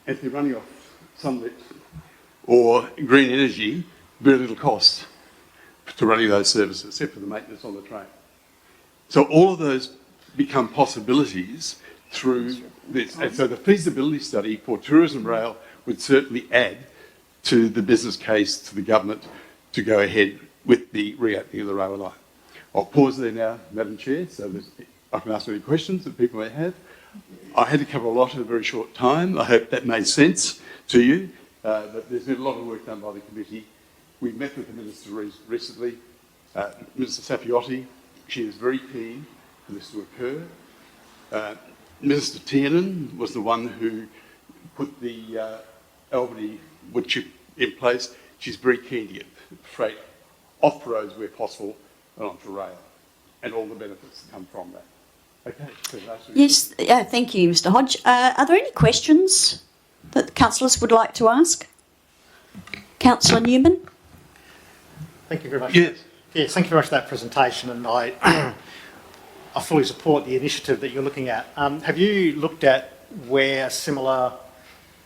[SPEAKER 8] And if they're running off sunlit or green energy, very little cost to running those services, except for the maintenance on the train. So all of those become possibilities through this. And so the feasibility study for tourism rail would certainly add to the business case to the government to go ahead with the reopening of the railway line. I'll pause there now, Madam Chair, so I can ask any questions that people may have. I had to cover a lot in a very short time. I hope that made sense to you, but there's been a lot of work done by the committee. We met with the Minister recently, Minister Sapiotti. She is very keen for this to occur. Minister Tiernan was the one who put the Albany wood chip in place. She's very keen to get freight off the roads where possible and onto rail, and all the benefits that come from that. Okay. So
[SPEAKER 1] Yes, thank you, Mr. Hodge. Are there any questions that the councillors would like to ask? Councillor Newman?
[SPEAKER 9] Thank you very much.
[SPEAKER 8] Yes.
[SPEAKER 9] Yes, thank you very much for that presentation, and I fully support the initiative that you're looking at. Have you looked at where similar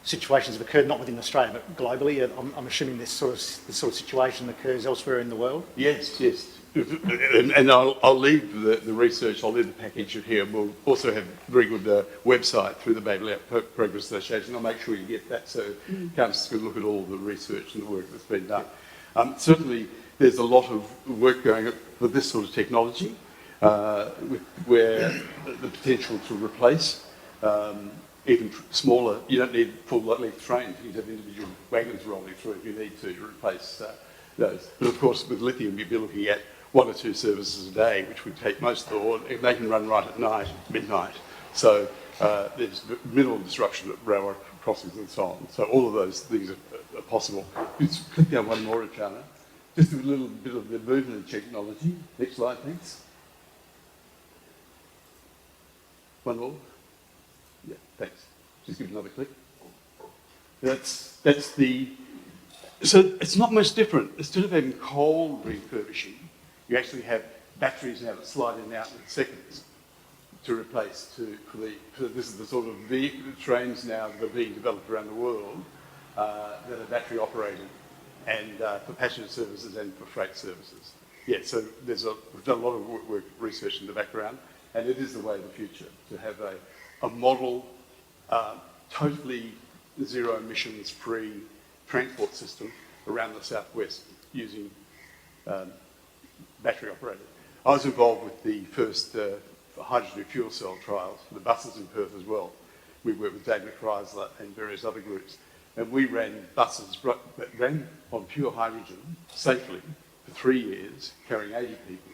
[SPEAKER 9] situations have occurred, not within Australia, but globally? I'm assuming this sort of situation occurs elsewhere in the world?
[SPEAKER 8] Yes, yes. And I'll leave the research, I'll leave the package here. We'll also have a very good website through the Balingup Progress Association. I'll make sure you get that so councillors can look at all the research and the work that's been done. Certainly, there's a lot of work going on with this sort of technology, where the potential to replace even smaller, you don't need full-length trains, you have individual wagons rolling through if you need to replace those. But of course, with lithium, you'd be looking at 1 or 2 services a day, which would take most of the order. They can run right at night, midnight. So there's minimal disruption at railway crossings and so on. So all of those things are possible. Just click down one more, Chana. Just a little bit of the movement of technology. Next slide, thanks. One more. Yeah, thanks. Just give it another click. That's the... So it's not much different. Instead of having coal refurbishing, you actually have batteries now that slide in and out in seconds to replace. So this is the sort of trains now that are being developed around the world that are battery operated, and for passenger services and for freight services. Yeah, so we've done a lot of work research in the background, and it is the way of the future to have a model, totally zero emissions free transport system around the southwest using battery operated. I was involved with the first hydrogen fuel cell trials for the buses in Perth as well. We worked with David Chrysler and various other groups, and we ran buses that ran on pure hydrogen safely for 3 years, carrying 80 people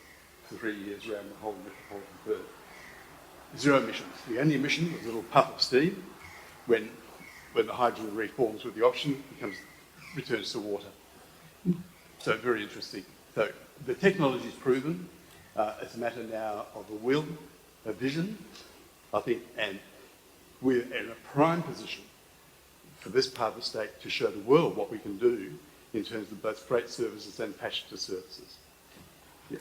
[SPEAKER 8] for 3 years around the whole metropolitan Perth. Zero emissions. The only emission was a little puff of steam when the hydrogen reforms with the oxygen, returns to water. So very interesting. So the technology is proven. It's a matter now of a will, a vision, I think, and we're in a prime position for this part of the state to show the world what we can do in terms of both freight services and passenger services. Yeah.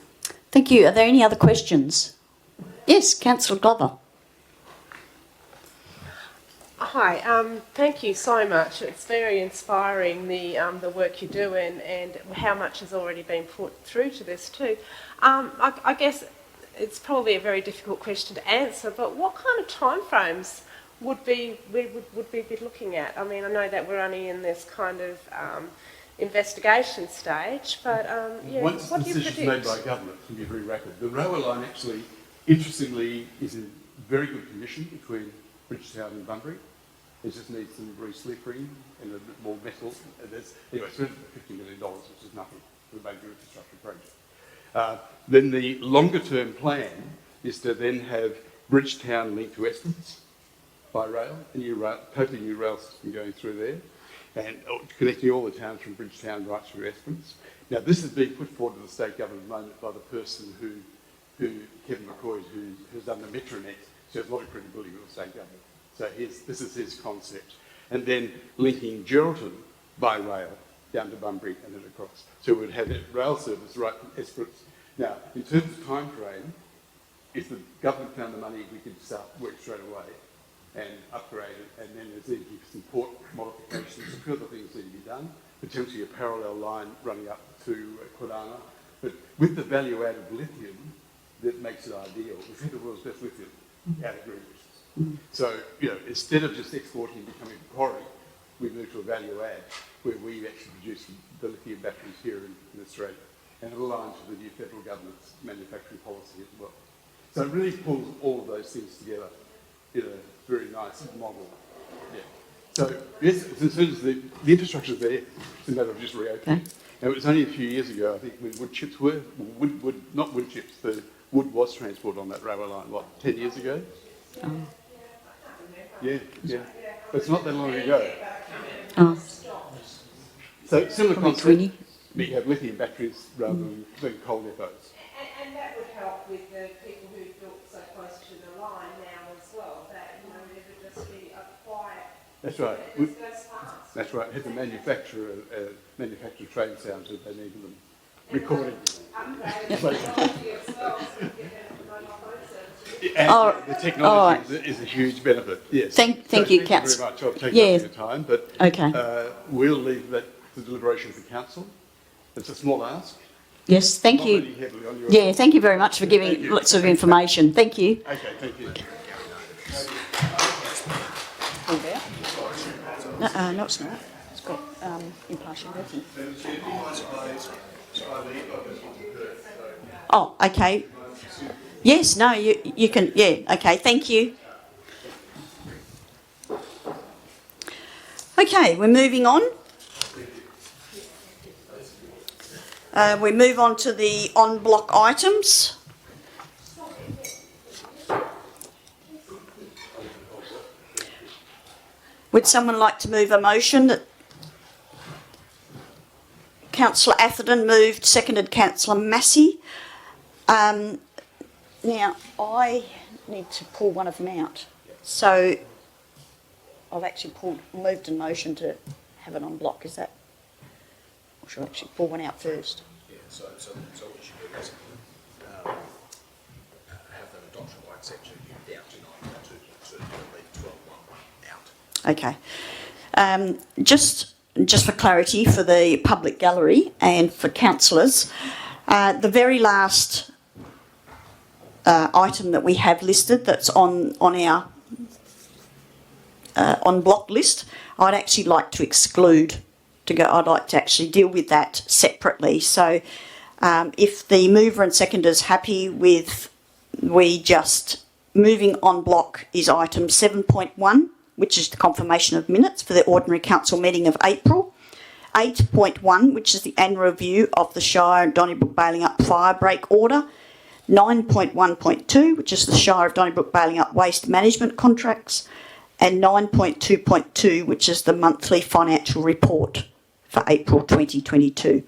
[SPEAKER 1] Thank you. Are there any other questions? Yes, Councillor Glover.
[SPEAKER 3] Hi, thank you so much. It's very inspiring, the work you're doing and how much has already been put through to this too. I guess it's probably a very difficult question to answer, but what kind of timeframes would we be looking at? I mean, I know that we're only in this kind of investigation stage, but yeah,
[SPEAKER 8] once
[SPEAKER 3] what
[SPEAKER 8] the
[SPEAKER 3] do you
[SPEAKER 8] decision's
[SPEAKER 3] predict?
[SPEAKER 8] made by government, it can be very rapid. The railway line actually, interestingly, is in very good condition between Bridgetown and Bunbury. It just needs some re-slickering and a bit more metal. Anyway, it's $50 million, which is nothing for a major infrastructure project. Then the longer term plan is to then have Bridgetown linked to Esperance by rail, totally new rail system going through there, and connecting all the towns from Bridgetown right through Esperance. This is being put forward to the state government at the moment by the person who Kevin McCoy, who has done the Metronet, so there's a lot of credibility with the state government. So this is his concept. And then linking Geraldton by rail down to Bunbury and then across. So we'd have a rail service right from Esperance. Now, in terms of time frame, if the government found the money, we could start work straight away and upgrade it, and then there's need to be some port modifications, some further things need to be done, potentially a parallel line running up to Kwinana. But with the value add of lithium, that makes it ideal. We think the world's best lithium out of Greenwich. So, instead of just exporting and becoming a quarry, we move to a value add where we actually produce the lithium batteries here in Australia and align to the new federal government's manufacturing policy as well. So it really pulls all of those things together in a very nice model. Yeah. So, yes, as soon as the infrastructure's there, it's a matter of just reopening. Okay. Now, it was only a few years ago, I think, when wood chips were, not wood chips, the wood was transported on that railway line, 10 years ago? Yeah. But it's not that long ago. So similar concept, we have lithium batteries rather than coal depots.
[SPEAKER 3] And that would help with the people who built so close to the line now as well, that, it would just be a quiet...
[SPEAKER 8] That's right.
[SPEAKER 3] It goes fast.
[SPEAKER 8] That's right. Have the manufacturer train sounds if they need them recorded. And the technology is a huge benefit. Yes.
[SPEAKER 1] Thank you, Councillor.
[SPEAKER 8] Thank you very much. I've taken up your time, but
[SPEAKER 1] okay.
[SPEAKER 8] We'll leave that to deliberation for council. It's a small ask.
[SPEAKER 1] Yes, thank you. Yeah, thank you very much for giving lots of information. Thank you.
[SPEAKER 8] Okay, thank you.
[SPEAKER 1] No, it's not. It's got impartiality. Oh, okay. Yes, no, you can, yeah, okay, thank you. Okay, we're moving on. We move on to the on-block items. Would someone like to move a motion that Councillor Atherton moved, seconded Councillor Massey? Now, I need to pull one of them out. So I've actually moved a motion to have it on block. Is that? Or should I actually pull one out first?
[SPEAKER 2] Yeah, so what you should do is have that adoption by exception down to 9.2 to leave 12.1 out.
[SPEAKER 1] Okay. Just for clarity for the public gallery and for councillors, the very last item that we have listed that's on our on block list, I'd actually like to exclude. I'd like to actually deal with that separately. So, if the mover and seconder is happy with we just, moving on block is item 7.1, which is the confirmation of minutes for the ordinary council meeting of April. 8.1, which is the annual review of the Shire of Donnybrook Balingup fire break order. 9.1.2, which is the Shire of Donnybrook Balingup waste management contracts. And 9.2.2, which is the monthly financial report for April 2022.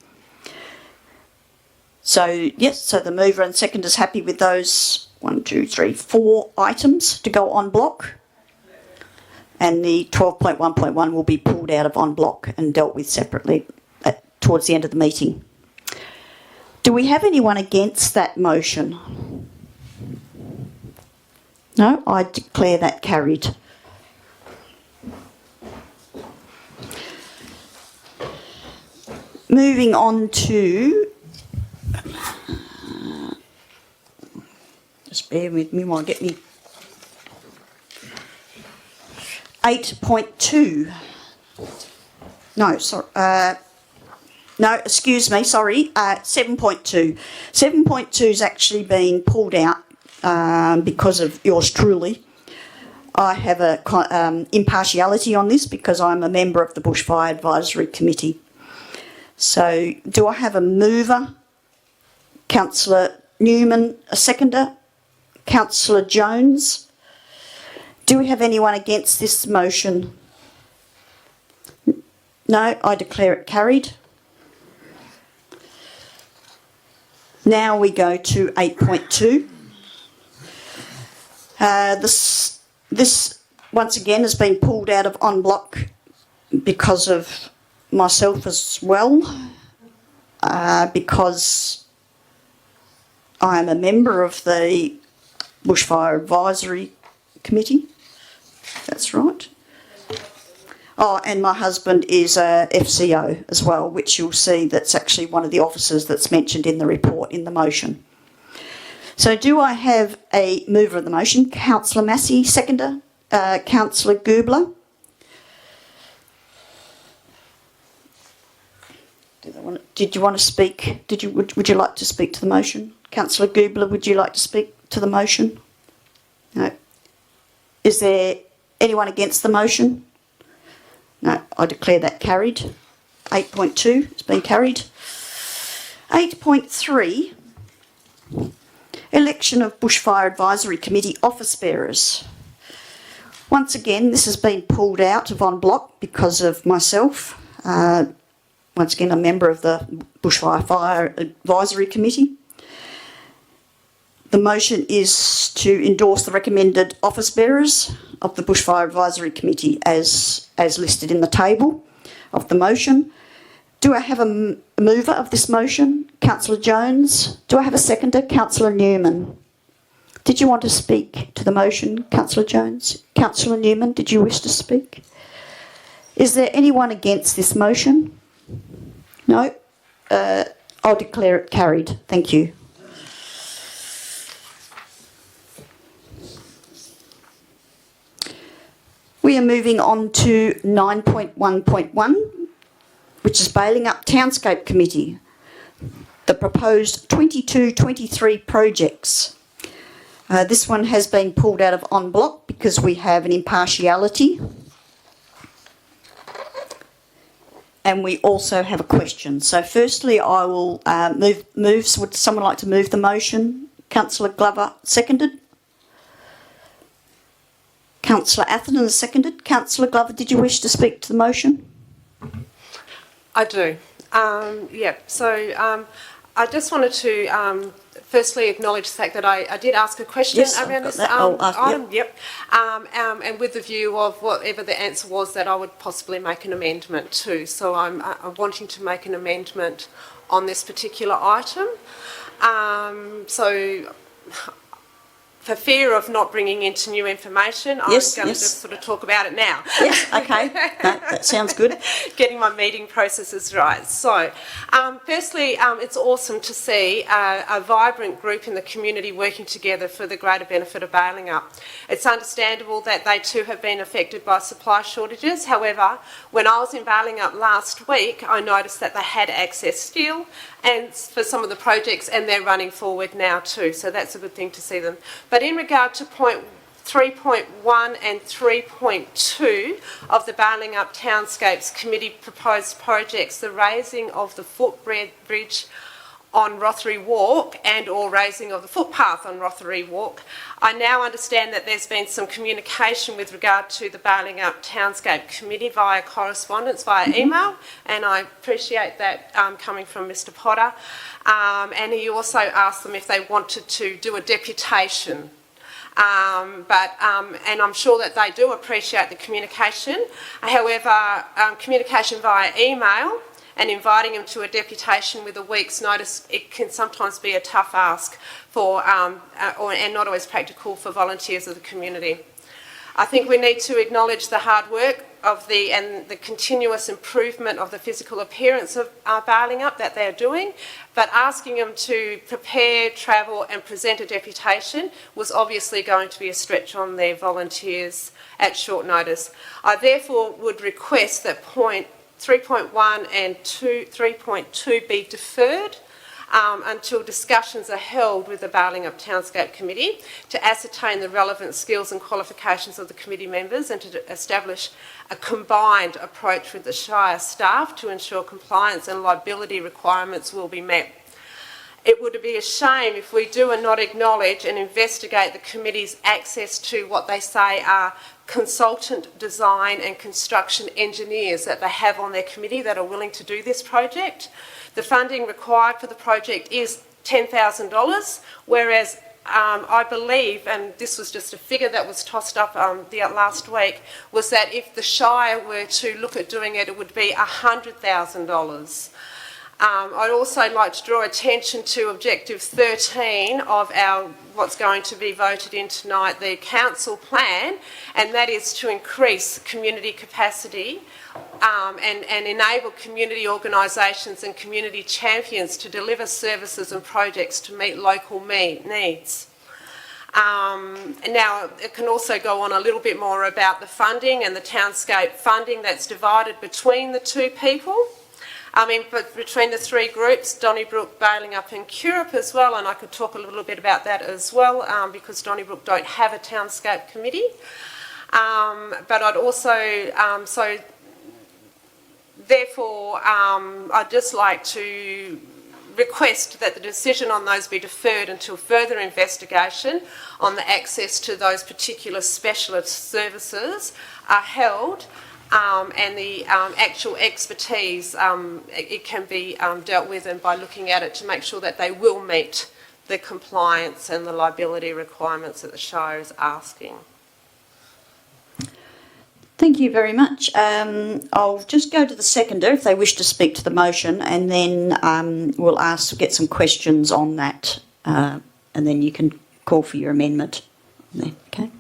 [SPEAKER 1] So, yes, so the mover and second is happy with those 4 items to go on block. And the 12.1.1 will be pulled out of on block and dealt with separately towards the end of the meeting. Do we have anyone against that motion? No, I declare that carried. Moving on to, just bear with me while I get me 8.2. No, sorry. No, excuse me, sorry. 7.2. 7.2 has actually been pulled out because of yours truly. I have a impartiality on this because I'm a member of the Bushfire Advisory Committee. So, do I have a mover? Councillor Newman, a seconder? Councillor Jones? Do we have anyone against this motion? No, I declare it carried. Now we go to 8.2. This once again has been pulled out of on block because of myself as well, because I am a member of the Bushfire Advisory Committee. That's right. Oh, and my husband is a FCO as well, which you'll see that's actually one of the officers that's mentioned in the report in the motion. So do I have a mover of the motion? Councillor Massey, seconder. Councillor Goobler. Did you want to speak? Would you like to speak to the motion? Councillor Goobler, would you like to speak to the motion? No. Is there anyone against the motion? No, I declare that carried. 8.2 has been carried. 8.3, election of Bushfire Advisory Committee office bearers. Once again, this has been pulled out of on block because of myself. Once again, a member of the Bushfire Advisory Committee. The motion is to endorse the recommended office bearers of the Bushfire Advisory Committee as listed in the table of the motion. Do I have a mover of this motion? Councillor Jones. Do I have a seconder? Councillor Newman. Did you want to speak to the motion, Councillor Jones? Councillor Newman, did you wish to speak? Is there anyone against this motion? No? I'll declare it carried. Thank you. We are moving on to 9.1.1, which is Balingup Townscape Committee. The proposed 22-23 projects. This one has been pulled out of en bloc because we have an impartiality. And we also have a question. So firstly, I will move. Would someone like to move the motion? Councillor Glover, seconded. Councillor Atherton, seconded. Councillor Glover, did you wish to speak to the motion?
[SPEAKER 3] I do. So I just wanted to firstly acknowledge the fact that I did ask a question around this item. Yep. And with the view of whatever the answer was, that I would possibly make an amendment to. So I'm wanting to make an amendment on this particular item. So for fear of not bringing into new information,
[SPEAKER 1] Yes,
[SPEAKER 3] I'm going
[SPEAKER 1] yes.
[SPEAKER 3] to just sort of talk about it now.
[SPEAKER 1] Yes, okay, that sounds good.
[SPEAKER 3] Getting my meeting processes right. So, firstly, it's awesome to see a vibrant group in the community working together for the greater benefit of Balingup. It's understandable that they too have been affected by supply shortages. However, when I was in Balingup last week, I noticed that they had access still and for some of the projects, and they're running forward now too. So that's a good thing to see them. But in regard to point 3.1 and 3.2 of the Balingup Townscapes Committee proposed projects, the raising of the footbridge on Rothery Walk and or raising of the footpath on Rothery Walk, I now understand that there's been some communication with regard to the Balingup Townscape Committee via correspondence, via email, and I appreciate that coming from Mr Potter. And he also asked them if they wanted to do a deputation. And I'm sure that they do appreciate the communication. However, communication via email and inviting them to a deputation with a week's notice, it can sometimes be a tough ask for, and not always practical for volunteers of the community. I think we need to acknowledge the hard work and the continuous improvement of the physical appearance of Balingup that they're doing, but asking them to prepare, travel and present a deputation was obviously going to be a stretch on their volunteers at short notice. I therefore would request that point 3.1 and 3.2 be deferred until discussions are held with the Balingup Townscape Committee to ascertain the relevant skills and qualifications of the committee members and to establish a combined approach with the Shire staff to ensure compliance and liability requirements will be met. It would be a shame if we do not acknowledge and investigate the committee's access to what they say are consultant design and construction engineers that they have on their committee that are willing to do this project. The funding required for the project is $10,000, whereas I believe, and this was just a figure that was tossed up last week, was that if the Shire were to look at doing it, it would be $100,000. I'd also like to draw attention to Objective 13 of what's going to be voted in tonight, the council plan, and that is to increase community capacity and enable community organisations and community champions to deliver services and projects to meet local needs. Now, it can also go on a little bit more about the funding and the Townscape funding that's divided between the two people. But between the three groups, Donnybrook, Balingup and Curup as well, and I could talk a little bit about that as well because Donnybrook don't have a Townscape committee. But I'd also, therefore, I'd just like to request that the decision on those be deferred until further investigation on the access to those particular specialist services are held. And the actual expertise, it can be dealt with and by looking at it to make sure that they will meet the compliance and the liability requirements that the Shire is asking.
[SPEAKER 1] Thank you very much. I'll just go to the seconder if they wish to speak to the motion, and then we'll get some questions on that, and then you can call for your amendment. Okay.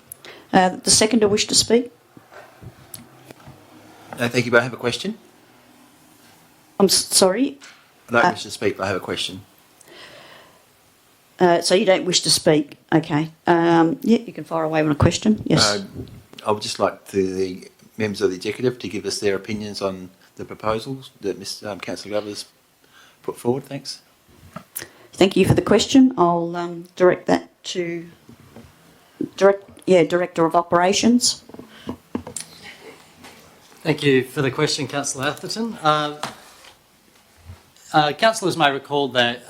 [SPEAKER 1] The seconder wish to speak?
[SPEAKER 10] No, thank you, but I have a question.
[SPEAKER 1] I'm sorry?
[SPEAKER 10] I don't wish to speak, but I have a question.
[SPEAKER 1] So you don't wish to speak? Okay. Yeah, you can fire away on a question. Yes.
[SPEAKER 10] I would just like the members of the executive to give us their opinions on the proposals that Councillor Glover's put forward. Thanks.
[SPEAKER 1] Thank you for the question. I'll direct that to Director of Operations.
[SPEAKER 7] Thank you for the question, Councillor Atherton. Councillors may recall that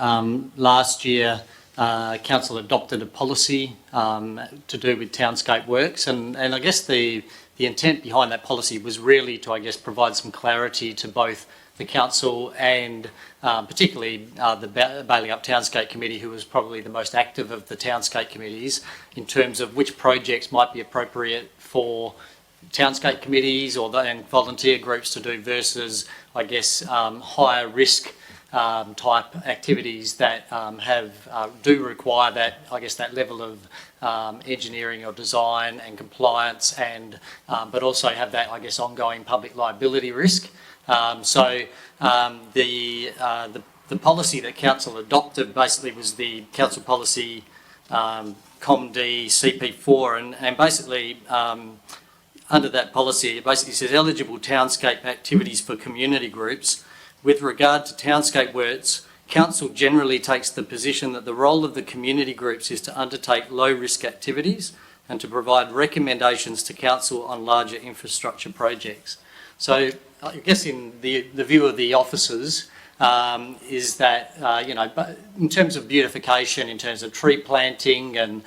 [SPEAKER 7] last year Council adopted a policy to do with townscape works, and I guess the intent behind that policy was really to, I guess, provide some clarity to both the Council and particularly the Balingup Townscape Committee, who was probably the most active of the Townscape committees, in terms of which projects might be appropriate for Townscape committees and volunteer groups to do versus, I guess, higher risk type activities that do require that, I guess, that level of engineering or design and compliance, and but also have that, I guess, ongoing public liability risk. The policy that council adopted basically was the council policy ComD CP4, and basically under that policy it basically says eligible townscape activities for community groups. With regard to townscape works, council generally takes the position that the role of the community groups is to undertake low risk activities and to provide recommendations to council on larger infrastructure projects. So I guess in the view of the officers is that, in terms of beautification, in terms of tree planting and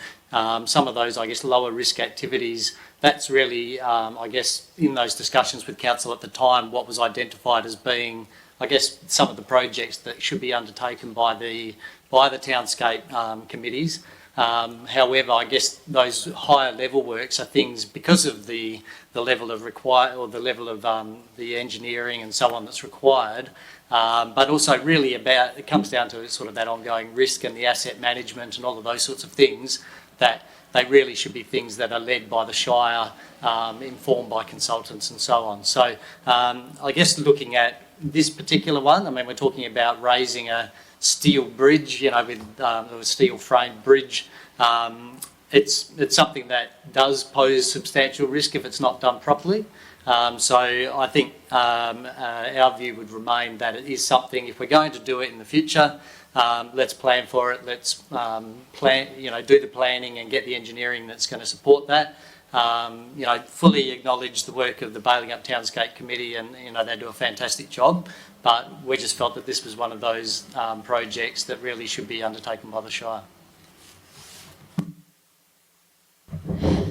[SPEAKER 7] some of those, I guess, lower risk activities, that's really, I guess, in those discussions with council at the time, what was identified as being, I guess, some of the projects that should be undertaken by the townscape committees. However, I guess those higher level works are things because of the level of the level of the engineering and so on that's required, but also really about, it comes down to sort of that ongoing risk and the asset management and all of those sorts of things, that they really should be things that are led by the Shire, informed by consultants and so on. So I guess looking at this particular one, I mean, we're talking about raising a steel bridge, with a steel framed bridge. It's something that does pose substantial risk if it's not done properly. So I think our view would remain that it is something, if we're going to do it in the future, let's plan for it, let's do the planning and get the engineering that's going to support that. Fully acknowledge the work of the Balingup Townscape Committee, and they do a fantastic job, but we just felt that this was one of those projects that really should be undertaken by the Shire.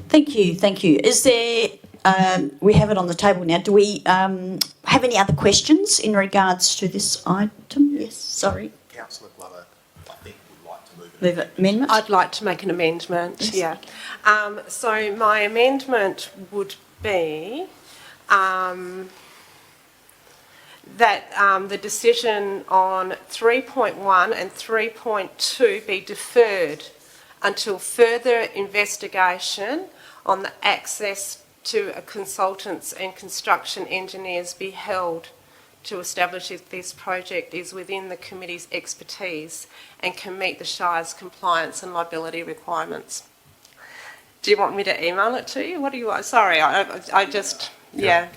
[SPEAKER 1] Thank you. Is there, we have it on the table now, do we have any other questions in regards to this item? Yes, sorry.
[SPEAKER 2] Councillor Glover, I think, would like to move
[SPEAKER 1] Move amendment?
[SPEAKER 3] I'd like to make an amendment,
[SPEAKER 1] Yes.
[SPEAKER 3] yeah. So my amendment would be that the decision on 3.1 and 3.2 be deferred until further investigation on the access to consultants and construction engineers be held to establish if this project is within the committee's expertise and can meet the Shire's compliance and liability requirements. Do you want me to email it to you? What do you want? Sorry, I just, yeah.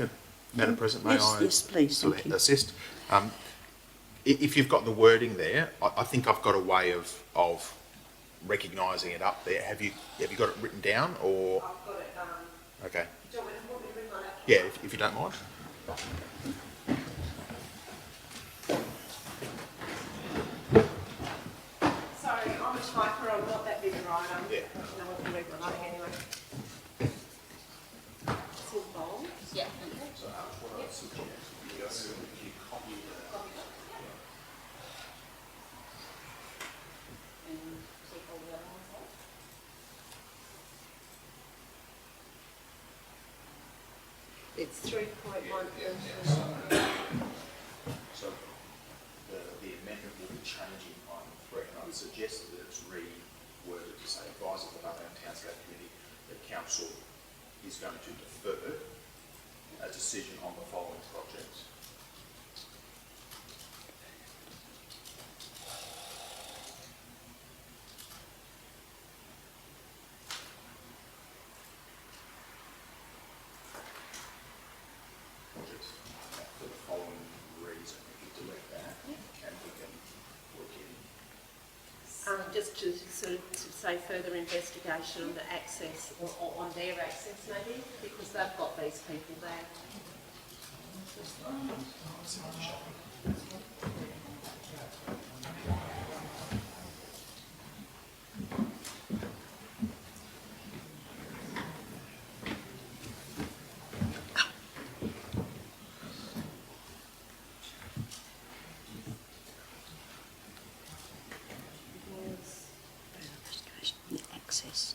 [SPEAKER 2] Madam President, may I
[SPEAKER 1] Yes, please, thank you.
[SPEAKER 2] assist? If you've got the wording there, I think I've got a way of recognising it up there. Have you got it written down, or?
[SPEAKER 3] I've got it.
[SPEAKER 2] Okay.
[SPEAKER 3] Do you want me to read it?
[SPEAKER 2] Yeah, if you don't mind.
[SPEAKER 3] Sorry, I'm a typer. I'm not that big a writer.
[SPEAKER 2] Yeah.
[SPEAKER 3] I don't know what to read my writing anyway. It's all bold. Yeah. It's 3.1.
[SPEAKER 2] So the amendment will be changing item 3, and I would suggest that it's reworded to say, advise of the Balingup Townscape Committee that council is going to defer a decision on the following projects. For the following reason, if you delete that, and we can look in.
[SPEAKER 3] Just to sort of to say further investigation on the access, or on their access maybe, because they've got these people there.
[SPEAKER 1] Access.